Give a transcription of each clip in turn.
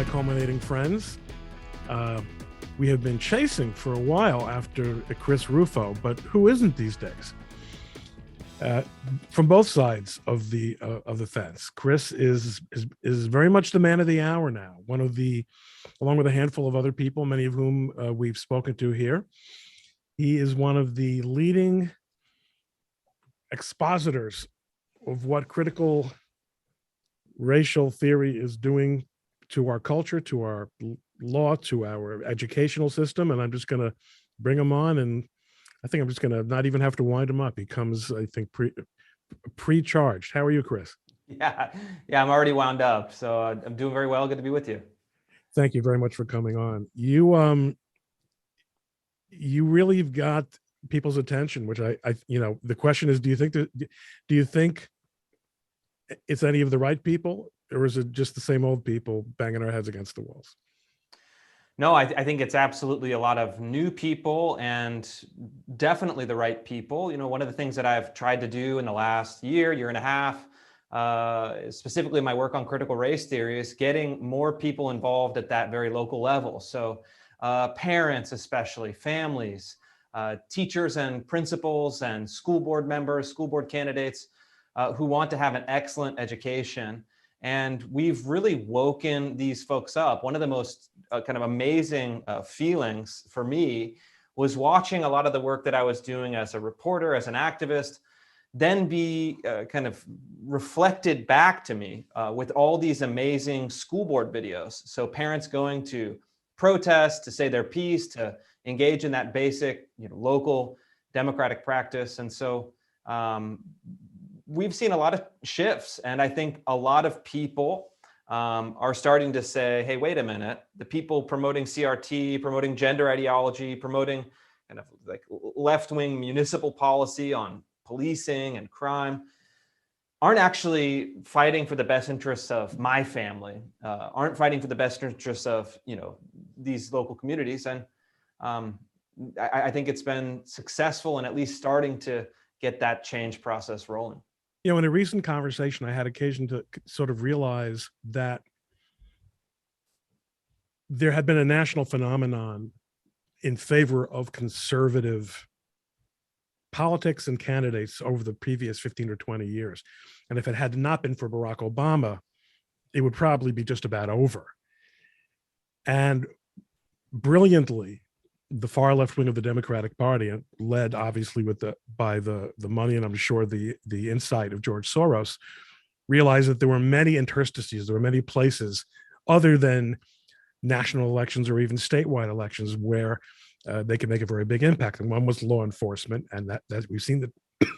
my culminating friends. We have been chasing for a while after Chris Rufo, but who isn't these days? From both sides of the fence, Chris is very much the man of the hour now. One of the, along with a handful of other people, many of whom we've spoken to here. He is one of the leading expositors of what critical racial theory is doing to our culture, to our law, to our educational system. And I'm just going to bring him on, and I think I'm just going to not even have to wind him up. He comes, I think, pre-charged. How are you, Chris? Yeah, I'm already wound up. So I'm doing very well. Good to be with you. Thank you very much for coming on. You really have got people's attention, which I the question is, do you think it's any of the right people, or is it just the same old people banging our heads against the walls? No, I think it's absolutely a lot of new people and definitely the right people. You know, one of the things that I've tried to do in the last year and a half, specifically my work on critical race theory, is getting more people involved at that very local level. So parents, especially families, teachers and principals and school board members, school board candidates who want to have an excellent education. And we've really woken these folks up. One of the most kind of amazing feelings for me was watching a lot of the work that I was doing as a reporter, as an activist, then be kind of reflected back to me with all these amazing school board videos. So parents going to protest, to say their piece, to engage in that basic, local democratic practice. And so we've seen a lot of shifts, and I think a lot of people are starting to say, hey, wait a minute, the people promoting CRT, promoting gender ideology, promoting kind of like left-wing municipal policy on policing and crime aren't actually fighting for the best interests of my family, aren't fighting for the best interests of, these local communities. And I think it's been successful in at least starting to get that change process rolling. In a recent conversation, I had occasion to sort of realize that there had been a national phenomenon in favor of conservative politics and candidates over the previous 15 or 20 years. And if it had not been for Barack Obama, it would probably be just about over. And brilliantly, the far left wing of the Democratic Party, led obviously by the money and I'm sure the insight of George Soros, realized that there were many interstices, there were many places other than national elections or even statewide elections where they could make a very big impact. And one was law enforcement, and that we've seen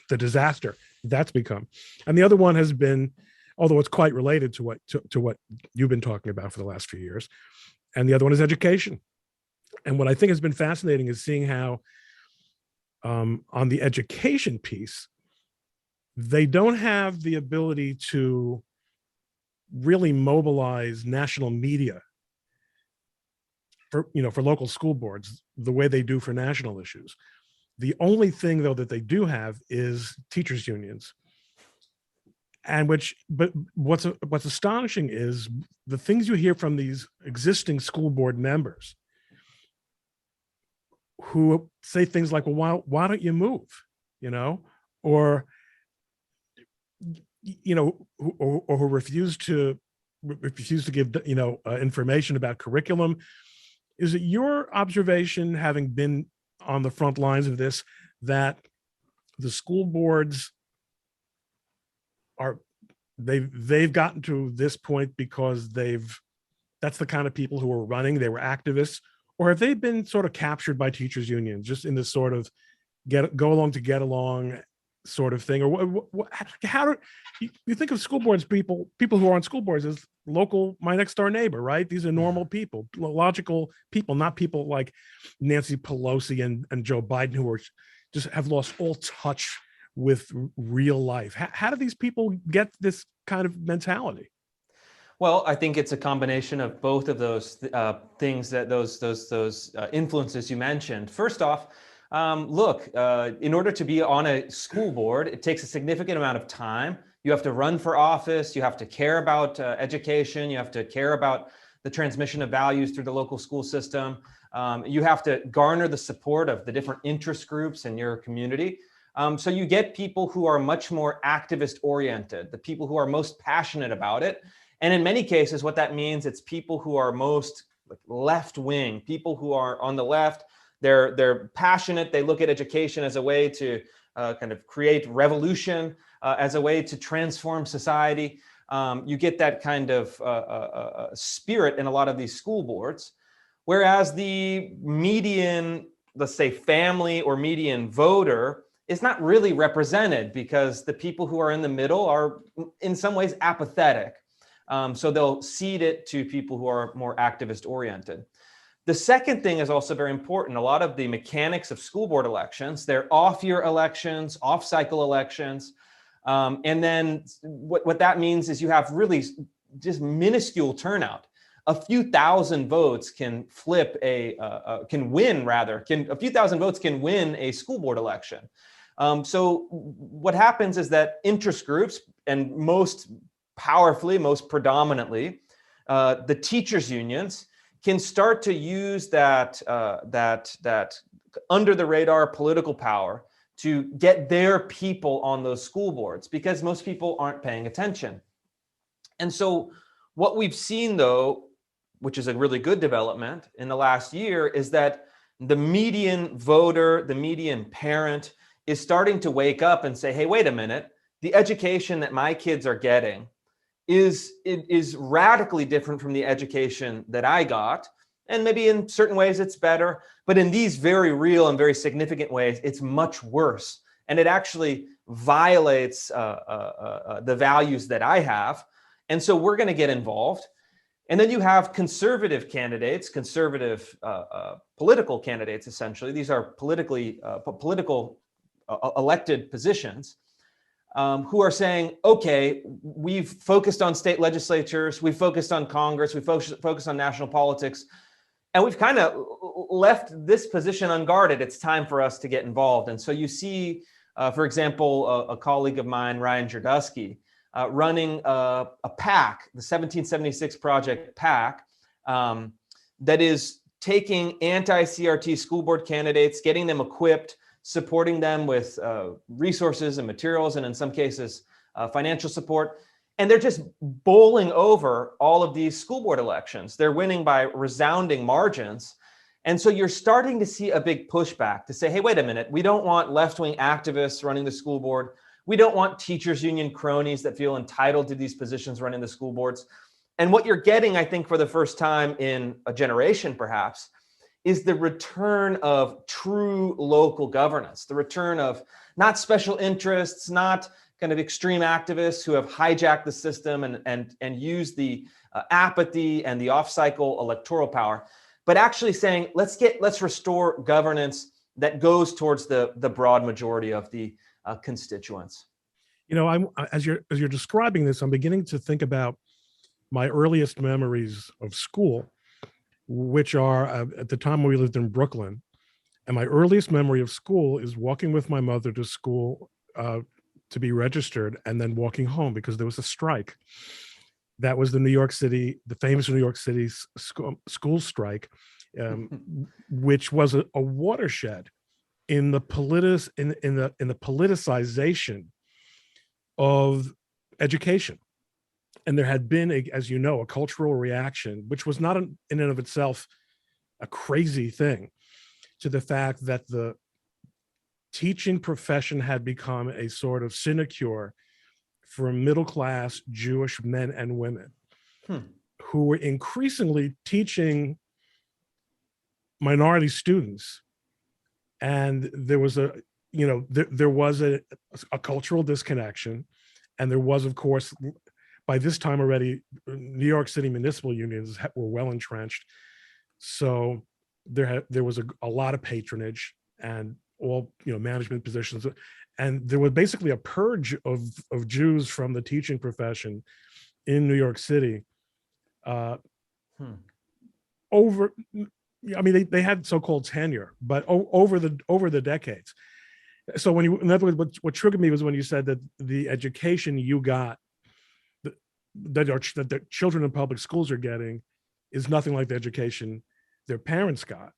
the disaster that's become. And the other one has been, although it's quite related to what you've been talking about for the last few years, and the other one is education. And what I think has been fascinating is seeing how on the education piece, they don't have the ability to really mobilize national media for local school boards the way they do for national issues. The only thing, though, that they do have is teachers' unions. And but what's astonishing is the things you hear from these existing school board members who say things like, well, why don't you move, or who refuse to give, information about curriculum. Is it your observation, having been on the front lines of this, that the school boards they've gotten to this point because that's the kind of people who are running, they were activists, or have they been sort of captured by teachers unions, just in this sort of go along to get along sort of thing? Or how do you think of school boards, people who are on school boards, as local, my next door neighbor, right? These are normal people, logical people, not people like Nancy Pelosi and Joe Biden, who are just have lost all touch with real life. How do these people get this kind of mentality? Well, I think it's a combination of both of those things, that those influences you mentioned. First off, look, in order to be on a school board, it takes a significant amount of time. You have to run for office. You have to care about education. You have to care about the transmission of values through the local school system. You have to garner the support of the different interest groups in your community. So you get people who are much more activist oriented, the people who are most passionate about it. And in many cases, what that means, it's people who are most left wing, people who are on the left. They're passionate. They look at education as a way to kind of create revolution, as a way to transform society. You get that kind of spirit in a lot of these school boards, whereas the median, let's say, family or median voter is not really represented, because the people who are in the middle are in some ways apathetic. So they'll cede it to people who are more activist oriented. The second thing is also very important. A lot of the mechanics of school board elections, they're off-year elections, off-cycle elections. And then what that means is you have really just minuscule turnout. A few thousand votes can flip a few thousand votes can win a school board election. So what happens is that interest groups, and most powerfully, most predominantly, the teachers' unions, can start to use that under the radar political power to get their people on those school boards, because most people aren't paying attention. And so what we've seen, though, which is a really good development in the last year, is that the median voter, the median parent, is starting to wake up and say, hey, wait a minute, the education that my kids are getting is radically different from the education that I got. And maybe in certain ways it's better, but in these very real and very significant ways, it's much worse. And it actually violates the values that I have. And so we're going to get involved. And then you have conservative candidates, conservative political candidates, essentially. These are political elected positions, who are saying, okay, we've focused on state legislatures, we've focused on Congress, we've focused on national politics, and we've kind of left this position unguarded. It's time for us to get involved. And so you see, for example, a colleague of mine, Ryan Jerdusky, running a PAC, the 1776 Project PAC, that is taking anti-CRT school board candidates, getting them equipped, supporting them with resources and materials, and in some cases, financial support. And they're just bowling over all of these school board elections. They're winning by resounding margins. And so you're starting to see a big pushback to say, hey, wait a minute, we don't want left-wing activists running the school board. We don't want teachers union cronies that feel entitled to these positions running the school boards. And what you're getting, I think, for the first time in a generation, perhaps, is the return of true local governance, the return of not special interests, not kind of extreme activists who have hijacked the system and used the apathy and the off-cycle electoral power, but actually saying, let's restore governance that goes towards the broad majority of the constituents. You know, as you're describing this, I'm beginning to think about my earliest memories of school, which are at the time we lived in Brooklyn. And my earliest memory of school is walking with my mother to school to be registered, and then walking home because there was a strike. That was the famous New York City school strike, which was a watershed in the politicization of education. And there had been, as you know, a cultural reaction, which was not in and of itself a crazy thing, to the fact that the teaching profession had become a sort of sinecure for middle-class Jewish men and women who were increasingly teaching minority students. And there was there was a cultural disconnection. And there was, of course, by this time already, New York City municipal unions were well entrenched. So there was a lot of patronage and all management positions, and there was basically a purge of Jews from the teaching profession in New York City. Over, I mean, they had so-called tenure, but over the decades. So in other words, what triggered me was when you said that the education you got, that the children in public schools are getting, is nothing like the education their parents got.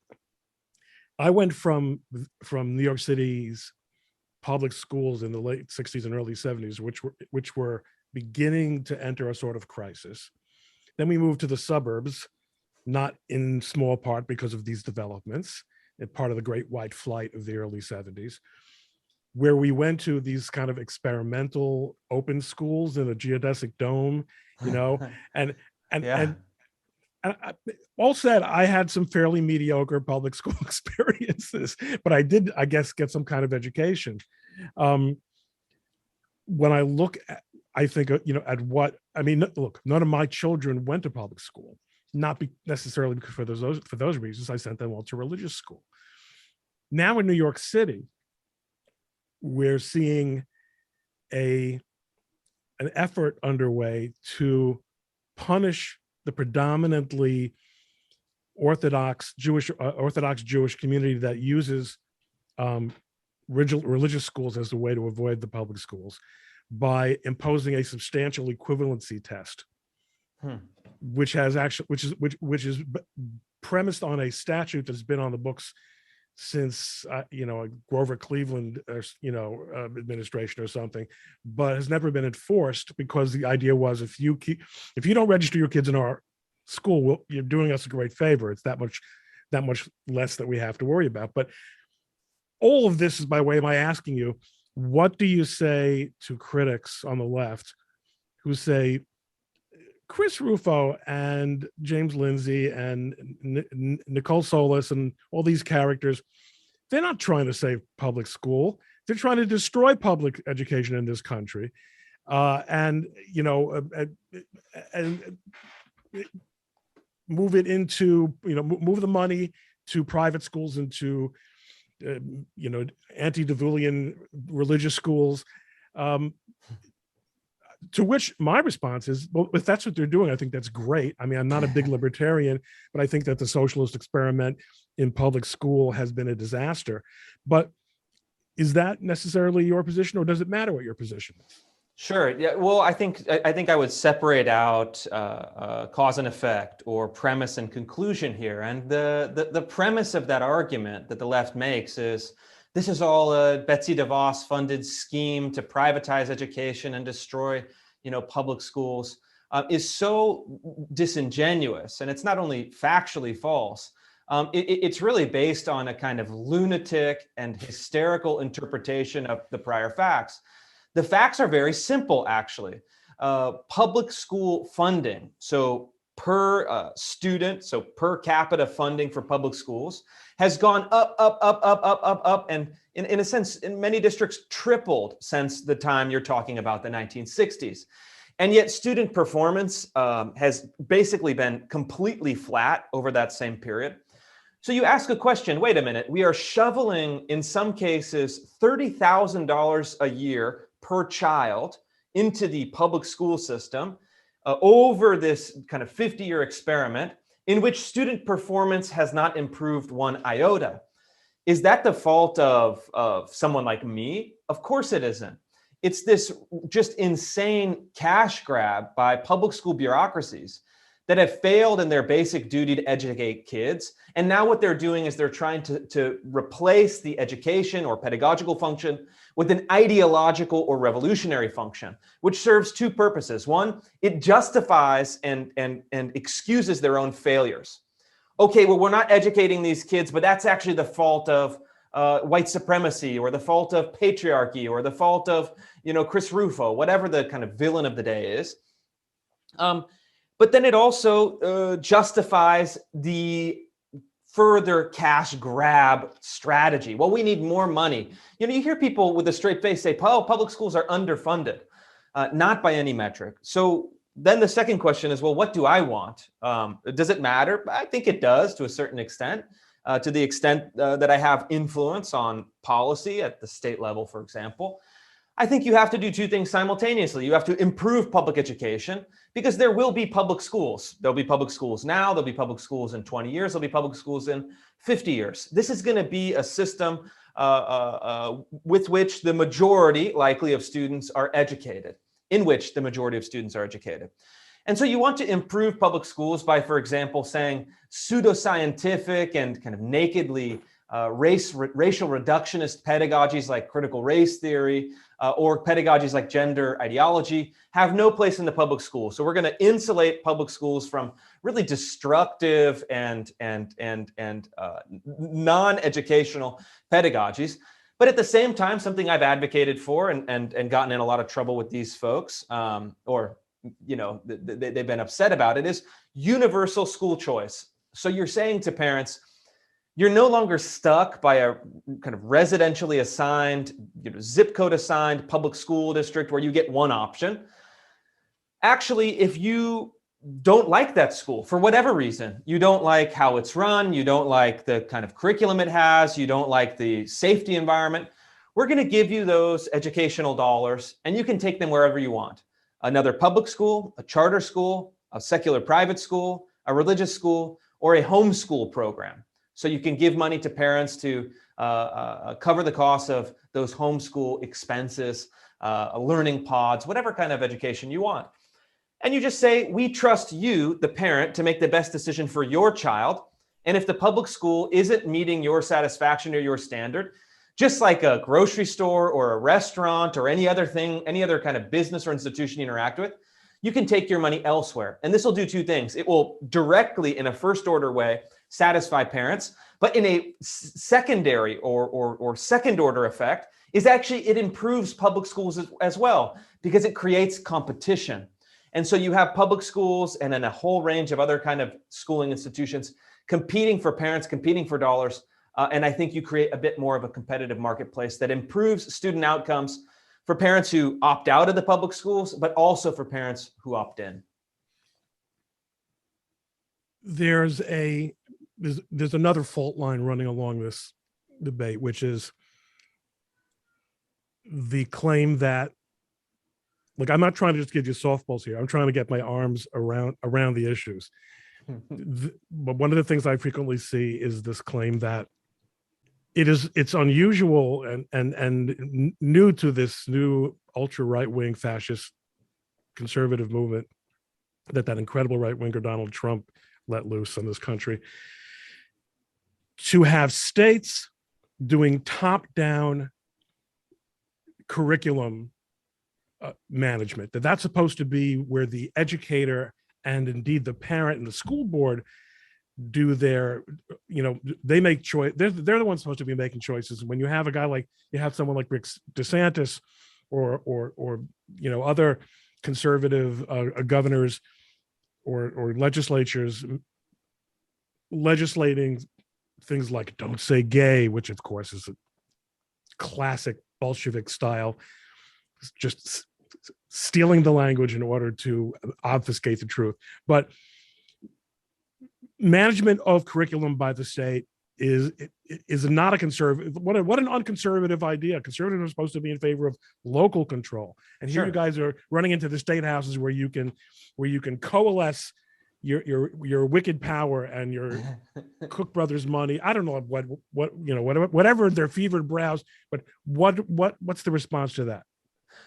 I went from New York City's public schools in the late 60s and early 70s, which were beginning to enter a sort of crisis. Then we moved to the suburbs, not in small part because of these developments, and part of the Great White Flight of the early 70s, where we went to these kind of experimental open schools in a geodesic dome, you know, and Yeah. all said, I had some fairly mediocre public school experiences, but I did, I guess, get some kind of education. When I look at, I think, at what, I mean, look, none of my children went to public school, not necessarily because for those reasons. I sent them all to religious school. Now in New York City, we're seeing an effort underway to punish the predominantly Orthodox Jewish community that uses religious schools as a way to avoid the public schools by imposing a substantial equivalency test, which is premised on a statute that's been on the books since Grover Cleveland administration or something, but has never been enforced, because the idea was if you don't register your kids in our school, you're doing us a great favor. It's that much less that we have to worry about. But all of this is by way of my asking you, what do you say to critics on the left who say Chris Rufo and James Lindsay and Nicole Solis and all these characters, they're not trying to save public school. They're trying to destroy public education in this country, and move it into, move the money to private schools and to, antediluvian religious schools. To which my response is, well, if that's what they're doing, I think that's great. I mean, I'm not a big libertarian, but I think that the socialist experiment in public school has been a disaster. But is that necessarily your position, or does it matter what your position is? Sure. Yeah. Well, I think I would separate out cause and effect, or premise and conclusion here. And the premise of that argument that the left makes is this is all a Betsy DeVos funded scheme to privatize education and destroy, public schools, is so disingenuous. And it's not only factually false, it's really based on a kind of lunatic and hysterical interpretation of the prior facts. The facts are very simple, actually. Public school funding, so per student, so per capita funding for public schools, has gone up, and in a sense, in many districts, tripled since the time you're talking about, the 1960s. And yet student performance has basically been completely flat over that same period. So you ask a question, wait a minute, we are shoveling, in some cases, $30,000 a year per child into the public school system over this kind of 50-year experiment in which student performance has not improved one iota. Is that the fault of someone like me? Of course it isn't. It's this just insane cash grab by public school bureaucracies that have failed in their basic duty to educate kids. And now what they're doing is they're trying to replace the education or pedagogical function with an ideological or revolutionary function, which serves two purposes. One, it justifies and excuses their own failures. Okay, well, we're not educating these kids, but that's actually the fault of white supremacy, or the fault of patriarchy, or the fault of, Chris Rufo, whatever the kind of villain of the day is. But then it also justifies the further cash grab strategy. Well, we need more money. You hear people with a straight face say, oh, public schools are underfunded. Not by any metric. So then the second question is, well, what do I want? Does it matter? I think it does to a certain extent, to the extent that I have influence on policy at the state level, for example. I think you have to do two things simultaneously. You have to improve public education, because there will be public schools. There'll be public schools now, there'll be public schools in 20 years, there'll be public schools in 50 years. This is going to be a system with which the majority, likely, of students are educated, in which the majority of students are educated. And so you want to improve public schools by, for example, saying pseudoscientific and kind of nakedly racial reductionist pedagogies like critical race theory or pedagogies like gender ideology have no place in the public school. So we're going to insulate public schools from really destructive and non-educational pedagogies. But at the same time, something I've advocated for and gotten in a lot of trouble with these folks, or they've been upset about it, is universal school choice. So you're saying to parents, you're no longer stuck by a kind of residentially assigned, zip code assigned public school district where you get one option. Actually, if you don't like that school for whatever reason, you don't like how it's run, you don't like the kind of curriculum it has, you don't like the safety environment, we're going to give you those educational dollars and you can take them wherever you want. Another public school, a charter school, a secular private school, a religious school, or a homeschool program. So you can give money to parents to cover the cost of those homeschool expenses, learning pods, whatever kind of education you want. And you just say, we trust you, the parent, to make the best decision for your child. And if the public school isn't meeting your satisfaction or your standard, just like a grocery store or a restaurant or any other thing, any other kind of business or institution you interact with, you can take your money elsewhere. And this will do two things. It will directly, in a first order way, satisfy parents, but in a secondary or second order effect is actually it improves public schools as well, because it creates competition. And so you have public schools and then a whole range of other kind of schooling institutions competing for parents, competing for dollars. And I think you create a bit more of a competitive marketplace that improves student outcomes for parents who opt out of the public schools, but also for parents who opt in. There's another fault line running along this debate, which is the claim that, like, I'm not trying to just give you softballs here. I'm trying to get my arms around the issues. But one of the things I frequently see is this claim that it's unusual and new to this new ultra right-wing fascist conservative movement that incredible right-winger Donald Trump let loose on this country, to have states doing top-down curriculum management. That's supposed to be where the educator and indeed the parent and the school board do their, they make choice. They're the ones supposed to be making choices. When you have a guy like, you have someone like Rick DeSantis or other conservative governors or legislatures legislating things like don't say gay, which of course is a classic Bolshevik style, just stealing the language in order to obfuscate the truth. But management of curriculum by the state is not a conservative. What an unconservative idea. Conservatives are supposed to be in favor of local control, and here you guys are running into the state houses where you can coalesce your wicked power and your Cook brothers money. I don't know whatever their fevered brows, but what's the response to that?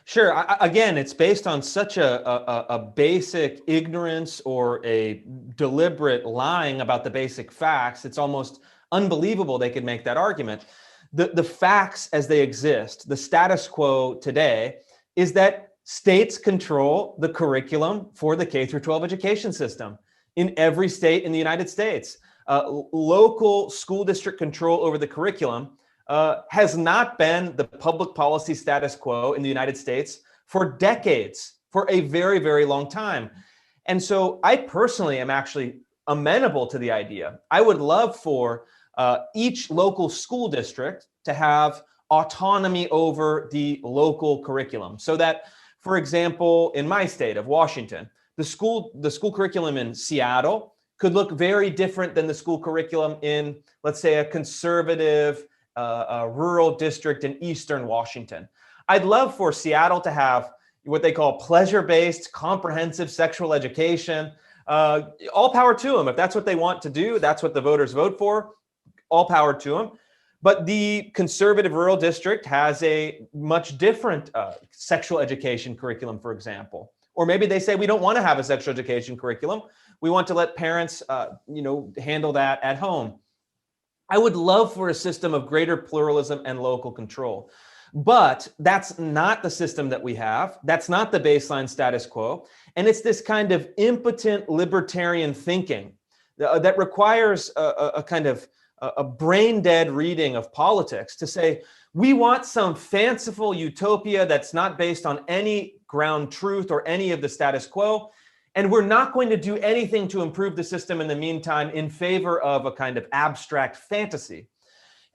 Sure. Again, it's based on such a basic ignorance or a deliberate lying about the basic facts. It's almost unbelievable they could make that argument. The facts as they exist, the status quo today, is that states control the curriculum for the K through 12 education system in every state in the United States. Local school district control over the curriculum has not been the public policy status quo in the United States for decades, for a very, very long time. And so I personally am actually amenable to the idea. I would love for each local school district to have autonomy over the local curriculum, so that, for example, in my state of Washington, the school curriculum in Seattle could look very different than the school curriculum in, let's say, a conservative rural district in Eastern Washington. I'd love for Seattle to have what they call pleasure-based comprehensive sexual education. All power to them. If that's what they want to do, that's what the voters vote for, all power to them. But the conservative rural district has a much different sexual education curriculum, for example, Or maybe they say we don't want to have a sexual education curriculum. We want to let parents, handle that at home. I would love for a system of greater pluralism and local control. But that's not the system that we have. That's not the baseline status quo. And it's this kind of impotent libertarian thinking that requires a kind of a brain dead reading of politics to say, we want some fanciful utopia that's not based on any ground truth or any of the status quo. And we're not going to do anything to improve the system in the meantime in favor of a kind of abstract fantasy.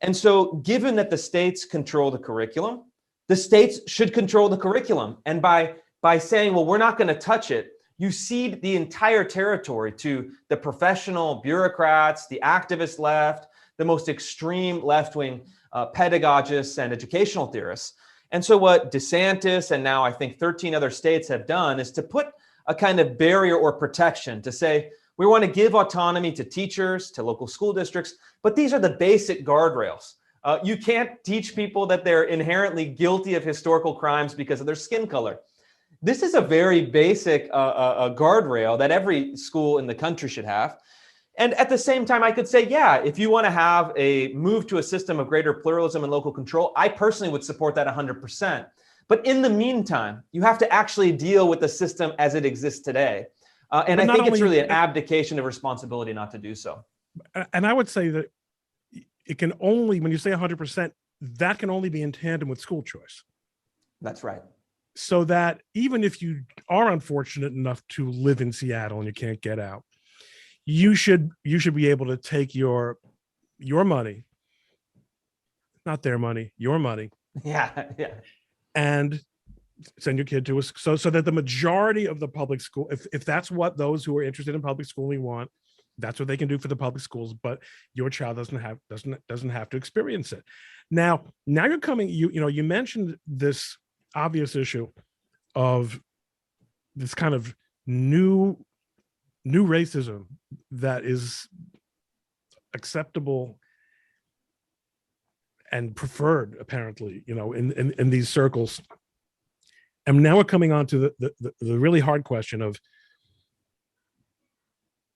And so given that the states control the curriculum, the states should control the curriculum. And by saying, well, we're not going to touch it, you cede the entire territory to the professional bureaucrats, the activist left, the most extreme left-wing pedagogists and educational theorists. And so what DeSantis and now I think 13 other states have done is to put a kind of barrier or protection to say, we want to give autonomy to teachers, to local school districts, but these are the basic guardrails. You can't teach people that they're inherently guilty of historical crimes because of their skin color. This is a very basic guardrail that every school in the country should have. And at the same time, I could say, yeah, if you want to have a move to a system of greater pluralism and local control, I personally would support that 100%. But in the meantime, you have to actually deal with the system as it exists today. And I think it's really an abdication of responsibility not to do so. And I would say that it can only, when you say 100%, that can only be in tandem with school choice. That's right. So that even if you are unfortunate enough to live in Seattle and you can't get out, you should be able to take your money, not their money, your money. Yeah. And send your kid to a so that the majority of the public school, if that's what those who are interested in public schooling want, that's what they can do for the public schools. But your child doesn't have to experience it. Now you're coming. You mentioned this obvious issue of this kind of new racism that is acceptable and preferred, apparently, in these circles. And now we're coming on to the really hard question of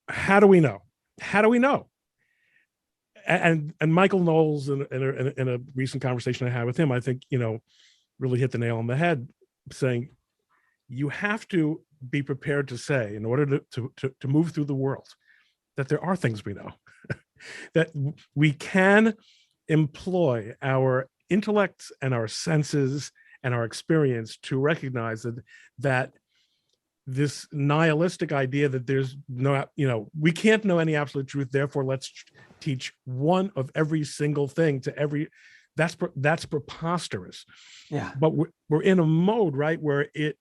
how do we know? How do we know? And Michael Knowles, in a recent conversation I had with him, I think, really hit the nail on the head, saying you have to be prepared to say, in order to move through the world, that there are things we know, that we can employ our intellects and our senses and our experience to recognize that this nihilistic idea that there's no, we can't know any absolute truth, therefore let's teach one of every single thing to every, that's preposterous. Yeah. But we're in a mode, right, where at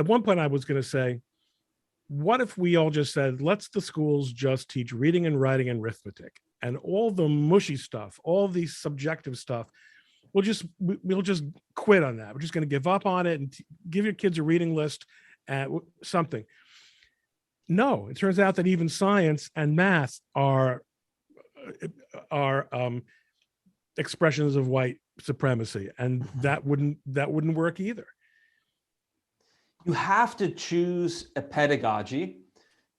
one point I was going to say, what if we all just said, let's the schools just teach reading and writing and arithmetic, and all the mushy stuff, all the subjective stuff, we'll just quit on that. We're just going to give up on it and give your kids a reading list at something. No, it turns out that even science and math are expressions of white supremacy, and that wouldn't work either. You have to choose a pedagogy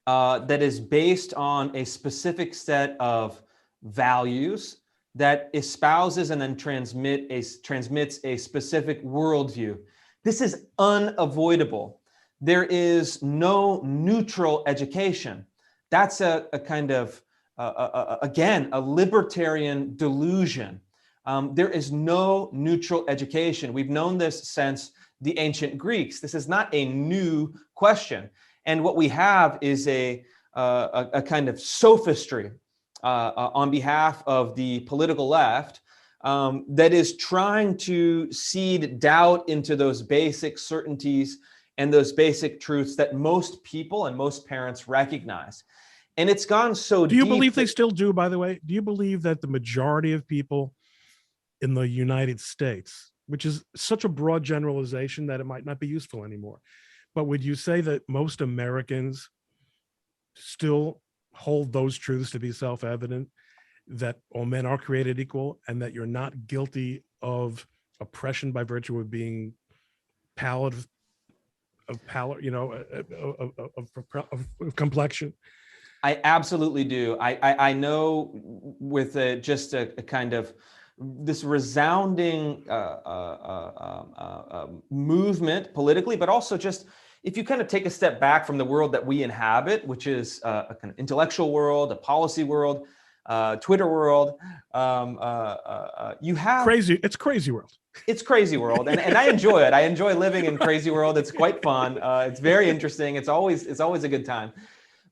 that is based on a specific set of values that espouses and then transmits a specific worldview. This is unavoidable. There is no neutral education. That's a kind of, again, a libertarian delusion. There is no neutral education. We've known this since the ancient Greeks. This is not a new question. And what we have is a kind of sophistry on behalf of the political left that is trying to seed doubt into those basic certainties and those basic truths that most people and most parents recognize. And it's gone so deep. Do you believe they still do, by the way? Do you believe that the majority of people in the United States, which is such a broad generalization that it might not be useful anymore, but would you say that most Americans still hold those truths to be self-evident, that all men are created equal and that you're not guilty of oppression by virtue of being pallid, pallor, of complexion? I absolutely do. I know with just a kind of this resounding movement politically, but also just if you kind of take a step back from the world that we inhabit, which is a kind of intellectual world, a policy world, Twitter world, you have crazy. It's crazy world. It's crazy world, and I enjoy it. I enjoy living in crazy world. It's quite fun. It's very interesting. It's always a good time.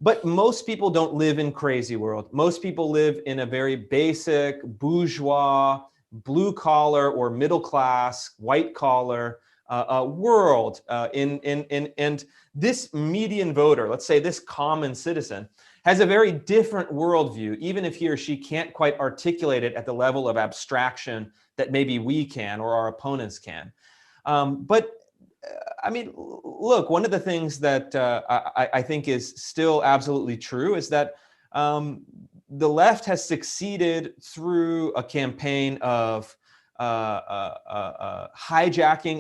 But most people don't live in crazy world. Most people live in a very basic, bourgeois, blue collar or middle class, white collar world. And this median voter, let's say this common citizen, has a very different worldview, even if he or she can't quite articulate it at the level of abstraction that maybe we can or our opponents can. But I mean, look, one of the things that I think is still absolutely true is that the left has succeeded through a campaign of hijacking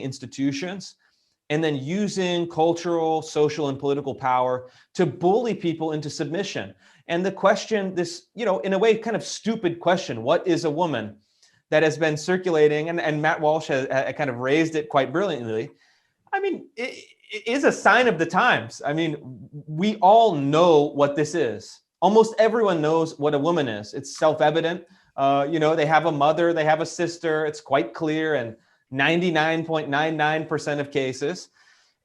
institutions and then using cultural, social, and political power to bully people into submission. And the question, this, in a way, kind of stupid question, what is a woman, that has been circulating, and Matt Walsh has kind of raised it quite brilliantly. I mean, it is a sign of the times. I mean, we all know what this is. Almost everyone knows what a woman is. It's self-evident. They have a mother, they have a sister. It's quite clear in 99.99% of cases.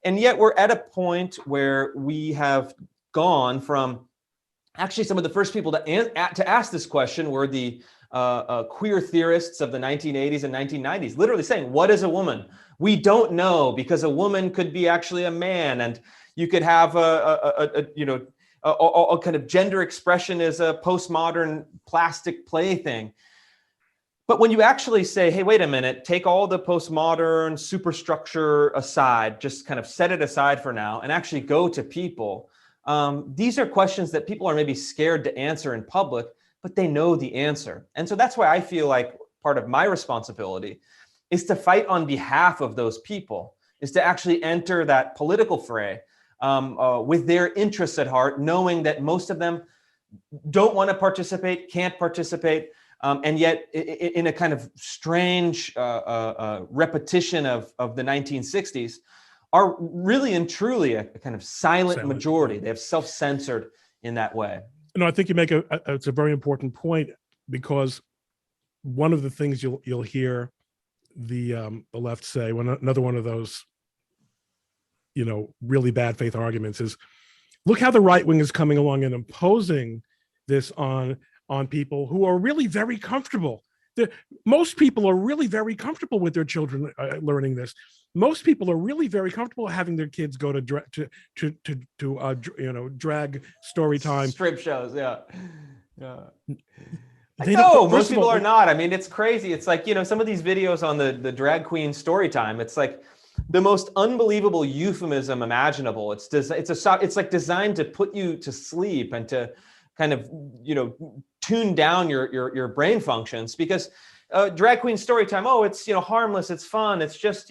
And yet we're at a point where we have gone from, actually some of the first people to ask this question were the queer theorists of the 1980s and 1990s, literally saying, what is a woman? We don't know, because a woman could be actually a man, and you could have a kind of gender expression as a postmodern plastic plaything. But when you actually say, hey, wait a minute, take all the postmodern superstructure aside, just kind of set it aside for now, and actually go to people, these are questions that people are maybe scared to answer in public, but they know the answer. And so that's why I feel like part of my responsibility is to fight on behalf of those people, is to actually enter that political fray with their interests at heart, knowing that most of them don't want to participate, can't participate, and yet in a kind of strange repetition of the 1960s, are really and truly a kind of silent majority. They have self-censored in that way. No, I think you make it's a very important point, because one of the things you'll hear the left say, when another one of those really bad faith arguments is, look how the right wing is coming along and imposing this on people who are really very comfortable. Most people are really very comfortable with their children learning this. Most people are really very comfortable having their kids go to drag story time, strip shows. Yeah. No, most people are not. I mean, it's crazy. It's like, some of these videos on the drag queen story time, it's like the most unbelievable euphemism imaginable. It's like designed to put you to sleep and to kind of, tune down your brain functions, because drag queen story time, oh, it's, harmless, it's fun, it's just,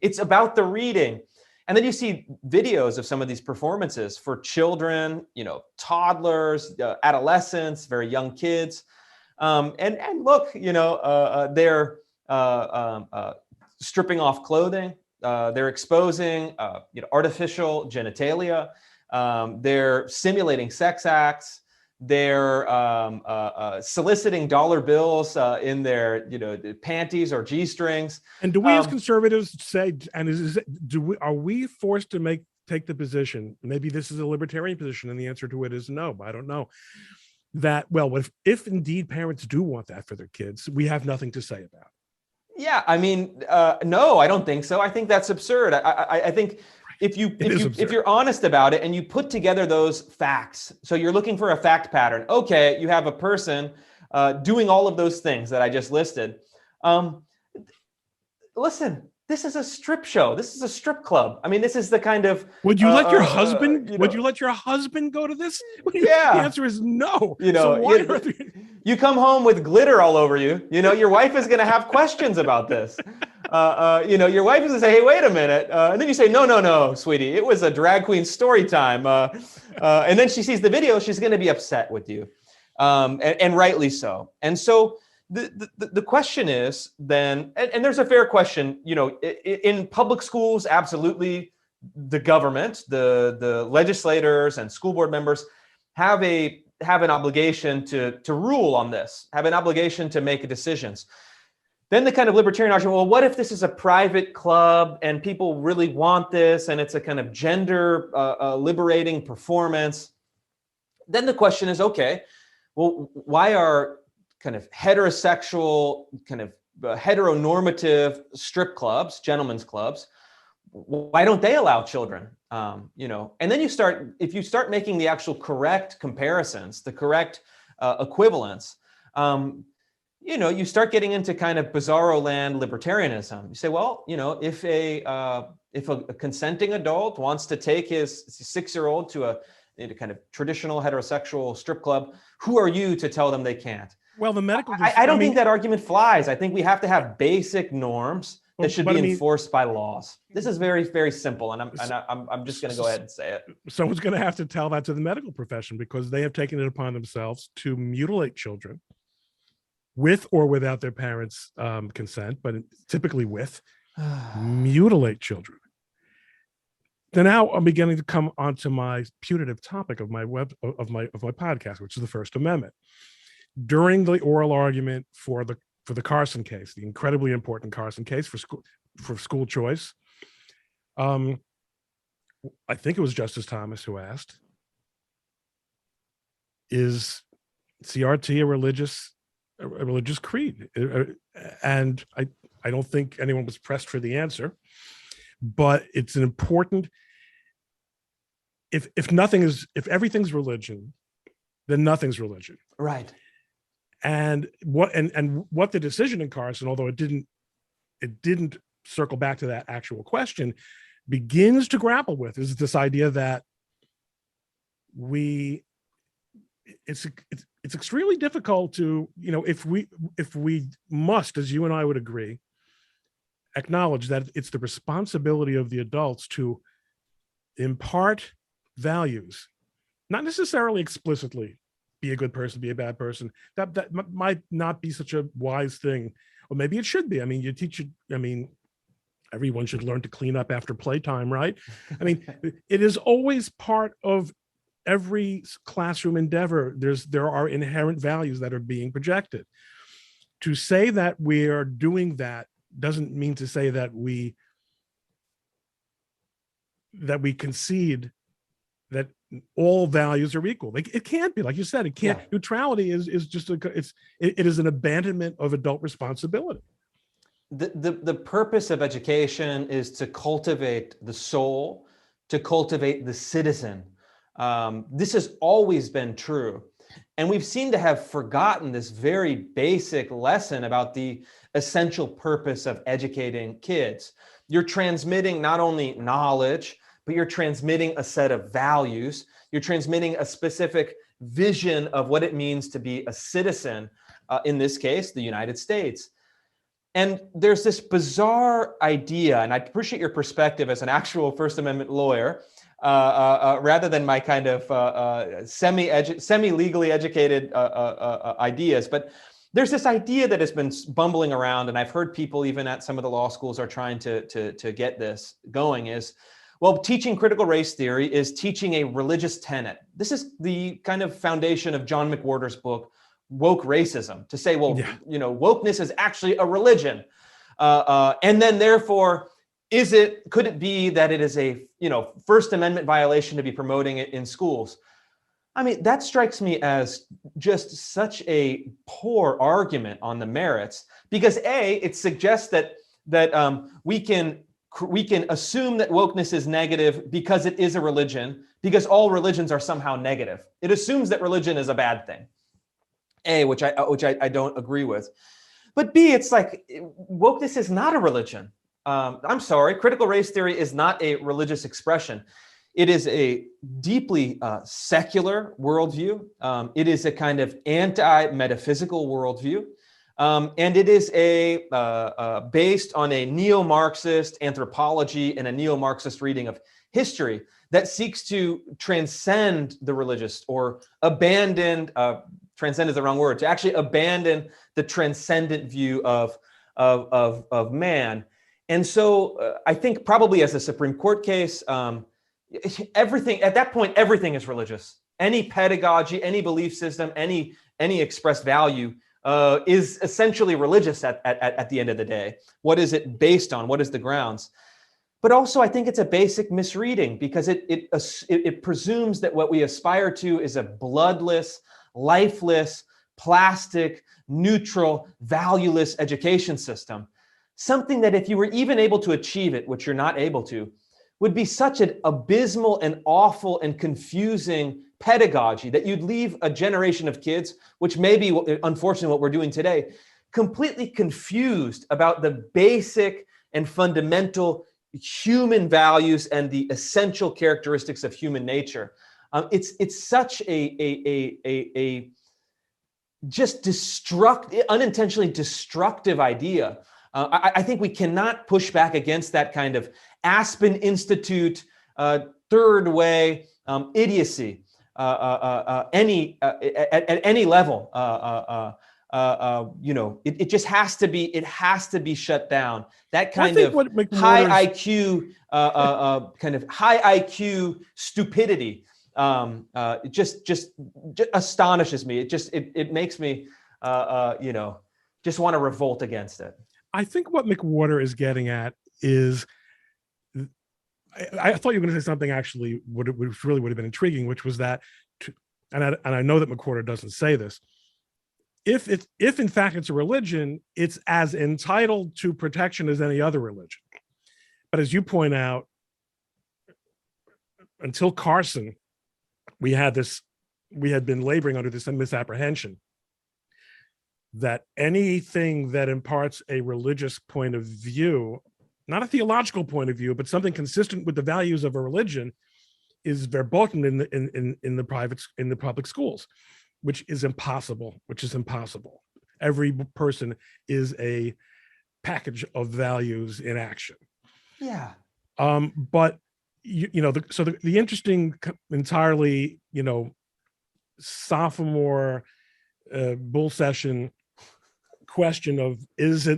it's about the reading. And then you see videos of some of these performances for children, toddlers, adolescents, very young kids. And look, they're stripping off clothing, they're exposing, artificial genitalia, they're simulating sex acts, they're soliciting dollar bills in their panties or G-strings. And do we as conservatives say, and are we forced to take the position, maybe this is a libertarian position and the answer to it is no, but I don't know, that, well, if indeed parents do want that for their kids, we have nothing to say about it? Yeah, I mean, no, I don't think so. I think that's absurd. I think if you're honest about it and you put together those facts, so you're looking for a fact pattern. Okay, you have a person doing all of those things that I just listed. Listen, this is a strip show. This is a strip club. I mean, this is the kind of. Would you let your husband? Would you let your husband go to this? Yeah. The answer is no. So why you come home with glitter all over you. Your wife is going to have questions about this. Your wife is going to say, hey, wait a minute. And then you say, no, sweetie, it was a drag queen story time. And then she sees the video, she's going to be upset with you. And rightly so. And so the question is then, and there's a fair question, in public schools, absolutely, the government, the legislators and school board members have an obligation to rule on this, have an obligation to make decisions. Then the kind of libertarian argument, well, what if this is a private club and people really want this and it's a kind of gender liberating performance? Then the question is, okay, well, why are kind of heterosexual, kind of heteronormative strip clubs, gentlemen's clubs, why don't they allow children? And then if you start making the actual correct comparisons, the correct equivalents, you start getting into kind of bizarro land libertarianism. You say, well, if a consenting adult wants to take his 6-year-old to a kind of traditional heterosexual strip club, who are you to tell them they can't? Well, the medical. I don't think that argument flies. I think we have to have basic norms that should be enforced by laws. This is very, very simple, and I'm just going to go ahead and say it. Someone's going to have to tell that to the medical profession because they have taken it upon themselves to mutilate children with or without their parents' consent, but typically with, mutilate children. Then now I'm beginning to come onto my putative topic of my podcast, which is the First Amendment. During the oral argument for the Carson case, the incredibly important Carson case for school choice, I think it was Justice Thomas who asked, "Is CRT a religious creed?" And I don't think anyone was pressed for the answer, but it's an important. If everything's religion, then nothing's religion. Right. And what the decision in Carson, although it didn't circle back to that actual question, begins to grapple with is this idea that it's extremely difficult to, if we must, as you and I would agree, acknowledge that it's the responsibility of the adults to impart values, not necessarily explicitly, be a good person, be a bad person. That might not be such a wise thing, or maybe it should be. I mean, everyone should learn to clean up after playtime, right? I mean, it is always part of every classroom endeavor. There are inherent values that are being projected. To say that we are doing that doesn't mean to say that we concede that all values are equal. It can't be, like you said, it can't. Yeah. Neutrality is just it is an abandonment of adult responsibility. The purpose of education is to cultivate the soul, to cultivate the citizen. This has always been true. And we've seemed to have forgotten this very basic lesson about the essential purpose of educating kids. You're transmitting not only knowledge, but you're transmitting a set of values. You're transmitting a specific vision of what it means to be a citizen, in this case, the United States. And there's this bizarre idea, and I appreciate your perspective as an actual First Amendment lawyer, rather than my kind of semi-legally educated ideas. But there's this idea that has been bumbling around, and I've heard people even at some of the law schools are trying to get this going, is, well, teaching critical race theory is teaching a religious tenet. This is the kind of foundation of John McWhorter's book, Woke Racism, to say, well, wokeness is actually a religion. And then therefore, could it be that it is a, First Amendment violation to be promoting it in schools? I mean, that strikes me as just such a poor argument on the merits, because it suggests that we can assume that wokeness is negative because it is a religion, because all religions are somehow negative. It assumes that religion is a bad thing. Which I don't agree with. But B, it's like, wokeness is not a religion. I'm sorry, critical race theory is not a religious expression. It is a deeply secular worldview. It is a kind of anti-metaphysical worldview. And it is based on a neo-Marxist anthropology and a neo-Marxist reading of history that seeks to transcend the religious or abandon, transcend is the wrong word, to actually abandon the transcendent view of man. And so I think probably as a Supreme Court case, everything at that point, everything is religious. Any pedagogy, any belief system, any expressed value is essentially religious at the end of the day. What is it based on? What is the grounds? But also, I think it's a basic misreading because it presumes that what we aspire to is a bloodless, lifeless, plastic, neutral, valueless education system. Something that if you were even able to achieve it, which you're not able to, would be such an abysmal and awful and confusing pedagogy that you'd leave a generation of kids, which may be, unfortunately, what we're doing today, completely confused about the basic and fundamental human values and the essential characteristics of human nature. It's such a just unintentionally destructive idea. I think we cannot push back against that kind of Aspen Institute, third way idiocy at any level. It just has to be. It has to be shut down. That kind of high IQ, kind of high IQ stupidity, just astonishes me. It makes me, just want to revolt against it. I think what McWhorter is getting at is, I thought you were going to say something actually which really would have been intriguing, which was that, and I know that McWhorter doesn't say this, if in fact it's a religion, it's as entitled to protection as any other religion. But as you point out, until Carson, we had been laboring under this misapprehension that anything that imparts a religious point of view, not a theological point of view, but something consistent with the values of a religion, is verboten in the public schools, which is impossible. Every person is a package of values in action. Yeah. But the interesting, entirely sophomore bull session question of is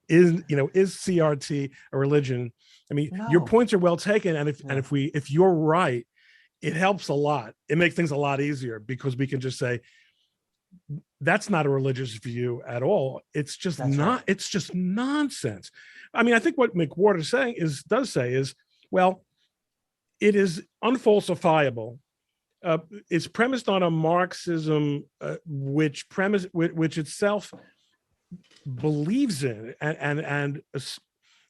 CRT a religion? I mean, No. Your points are well taken, and if you're right, it helps a lot. It makes things a lot easier because we can just say that's not a religious view at all. It's just not. Right. It's just nonsense. I mean, I think what McWhorter does say is, well, it is unfalsifiable. It's premised on a Marxism which itself believes in and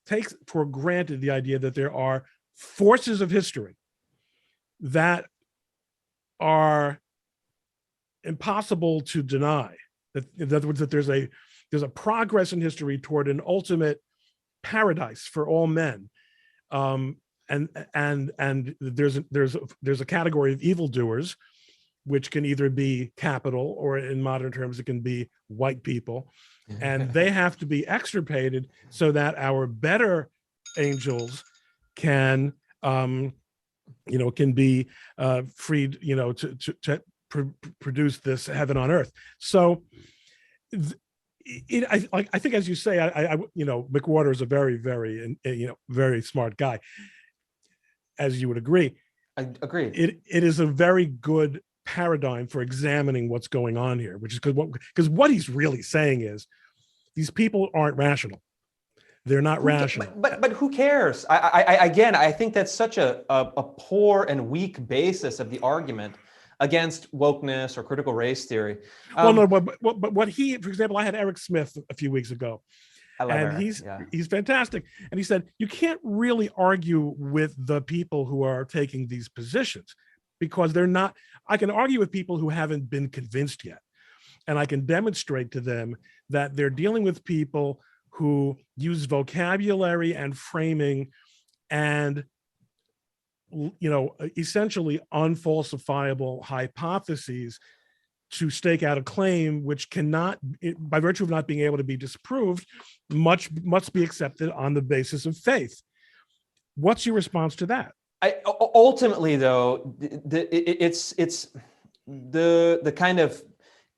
takes for granted the idea that there are forces of history that are impossible to deny. That in other words, that there's a progress in history toward an ultimate paradise for all men. And there's a category of evildoers, which can either be capital or in modern terms, it can be white people. And they have to be extirpated so that our better angels can be freed, to produce this heaven on earth. So I think, as you say, McWhorter is a very, very, very smart guy, as you would agree. I agree. It is a very good paradigm for examining what's going on here, which is because what he's really saying is these people aren't rational. They're not rational. But who cares? I think that's such a poor and weak basis of the argument against wokeness or critical race theory. But what for example, I had Eric Smith a few weeks ago. I love Eric. He's fantastic. And he said, you can't really argue with the people who are taking these positions because they're not. I can argue with people who haven't been convinced yet. And I can demonstrate to them that they're dealing with people who use vocabulary and framing and, essentially unfalsifiable hypotheses to stake out a claim which cannot, by virtue of not being able to be disproved, must be accepted on the basis of faith. What's your response to that? Ultimately, though, it's the kind of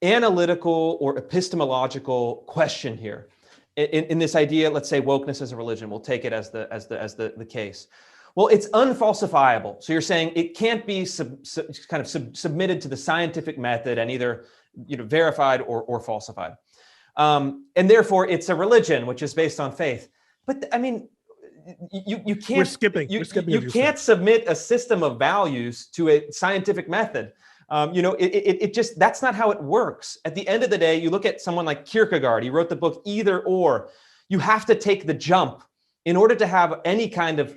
analytical or epistemological question here in this idea. Let's say wokeness as a religion. We'll take it as the case. Well, it's unfalsifiable. So you're saying it can't be submitted to the scientific method and either verified or falsified, and therefore it's a religion which is based on faith. But I mean, you can't. You can't submit a system of values to a scientific method. It just, that's not how it works. At the end of the day, you look at someone like Kierkegaard. He wrote the book Either Or. You have to take the jump in order to have any kind of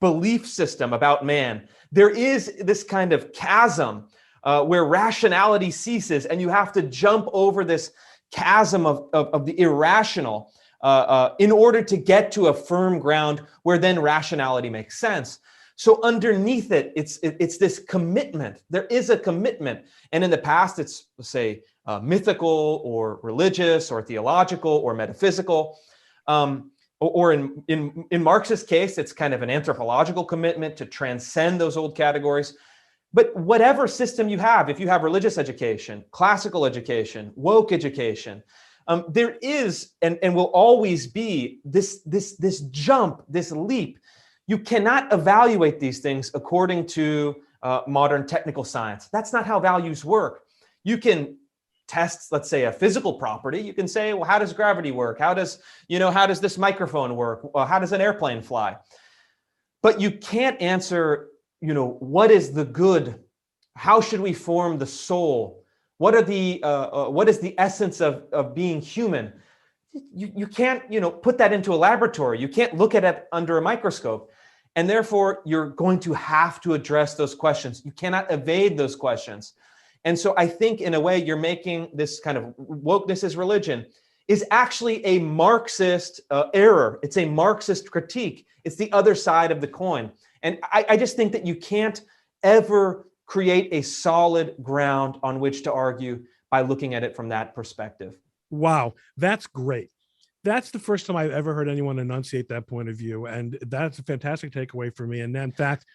belief system about man. There is this kind of chasm where rationality ceases, and you have to jump over this chasm of the irrational in order to get to a firm ground where then rationality makes sense. So underneath it, it's this commitment. There is a commitment, and in the past, it's, say, mythical or religious or theological or metaphysical. Or in Marx's case, it's kind of an anthropological commitment to transcend those old categories. But whatever system you have, if you have religious education, classical education, woke education, there is and will always be this jump, this leap. You cannot evaluate these things according to modern technical science. That's not how values work. You can test, let's say, a physical property. You can say, well, how does gravity work? How does this microphone work? How does an airplane fly? But you can't answer, what is the good? How should we form the soul? What is the essence of being human? You can't, put that into a laboratory. You can't look at it under a microscope. And therefore, you're going to have to address those questions. You cannot evade those questions. And so I think in a way you're making this kind of wokeness as religion is actually a Marxist error. It's a Marxist critique. It's the other side of the coin. And I just think that you can't ever create a solid ground on which to argue by looking at it from that perspective. Wow, that's great. That's the first time I've ever heard anyone enunciate that point of view. And that's a fantastic takeaway for me. And in fact,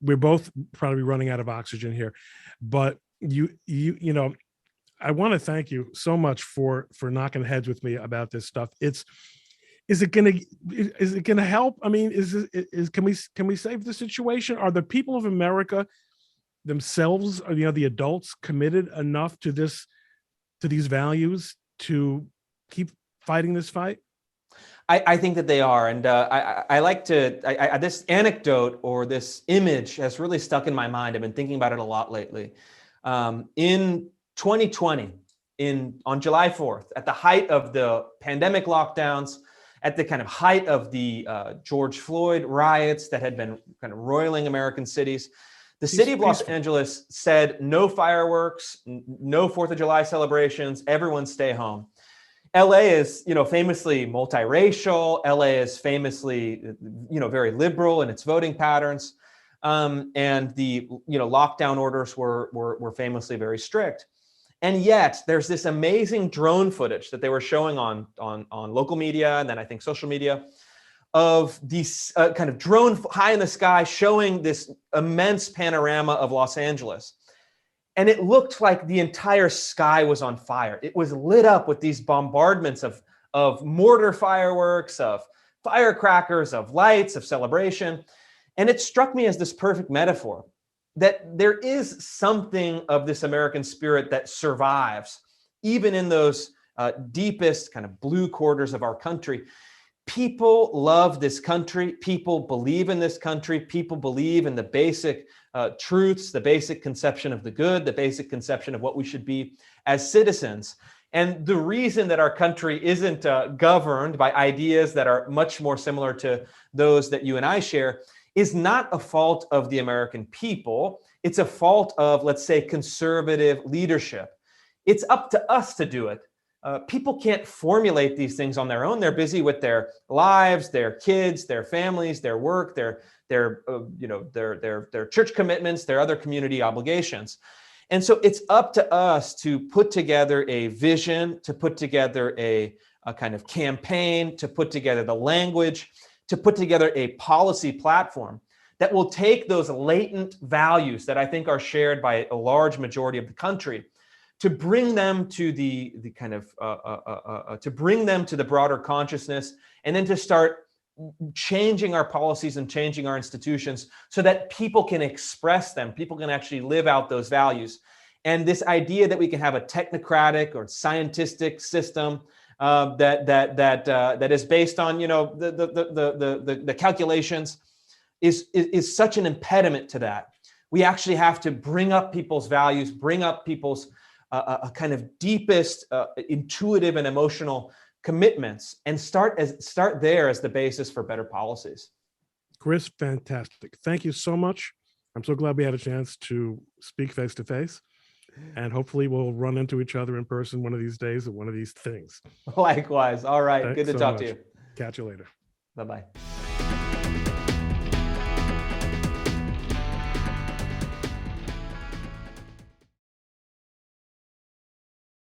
we're both probably running out of oxygen here, but I want to thank you so much for knocking heads with me about this stuff. Is it gonna help? I mean, can we save the situation? Are the people of America themselves, or the adults, committed enough to these values to keep fighting this fight? I think that they are. And I like to, this anecdote or this image has really stuck in my mind. I've been thinking about it a lot lately. In 2020, on July 4th, at the height of the pandemic lockdowns, at the kind of height of the George Floyd riots that had been kind of roiling American cities, the city of Los Angeles said no fireworks, no 4th of July celebrations, everyone stay home. LA is, famously multiracial. LA is famously, very liberal in its voting patterns. And the, lockdown orders were famously very strict. And yet there's this amazing drone footage that they were showing on local media, and then I think social media, of these kind of drone high in the sky showing this immense panorama of Los Angeles. And it looked like the entire sky was on fire. It was lit up with these bombardments of mortar fireworks, of firecrackers, of lights, of celebration. And it struck me as this perfect metaphor that there is something of this American spirit that survives, even in those deepest kind of blue quarters of our country. People love this country. People believe in this country. People believe in the basic truths, the basic conception of the good, the basic conception of what we should be as citizens. And the reason that our country isn't governed by ideas that are much more similar to those that you and I share is not a fault of the American people. It's a fault of, let's say, conservative leadership. It's up to us to do it. People can't formulate these things on their own. They're busy with their lives, their kids, their families, their work, their church commitments, their other community obligations. And so it's up to us to put together a vision, to put together a kind of campaign, to put together the language, to put together a policy platform that will take those latent values that I think are shared by a large majority of the country, to bring them to the kind of to bring them to the broader consciousness, and then to start changing our policies and changing our institutions so that people can express them, people can actually live out those values. And this idea that we can have a technocratic or scientific system that is based on, you know, the calculations is such an impediment to that. We actually have to bring up people's values, bring up people's a kind of deepest intuitive and emotional commitments, and start there as the basis for better policies. Chris, fantastic. Thank you so much. I'm so glad we had a chance to speak face to face, and hopefully we'll run into each other in person one of these days at one of these things. Likewise. All right. Thanks Good to so talk much. to you. Catch you later. Bye-bye.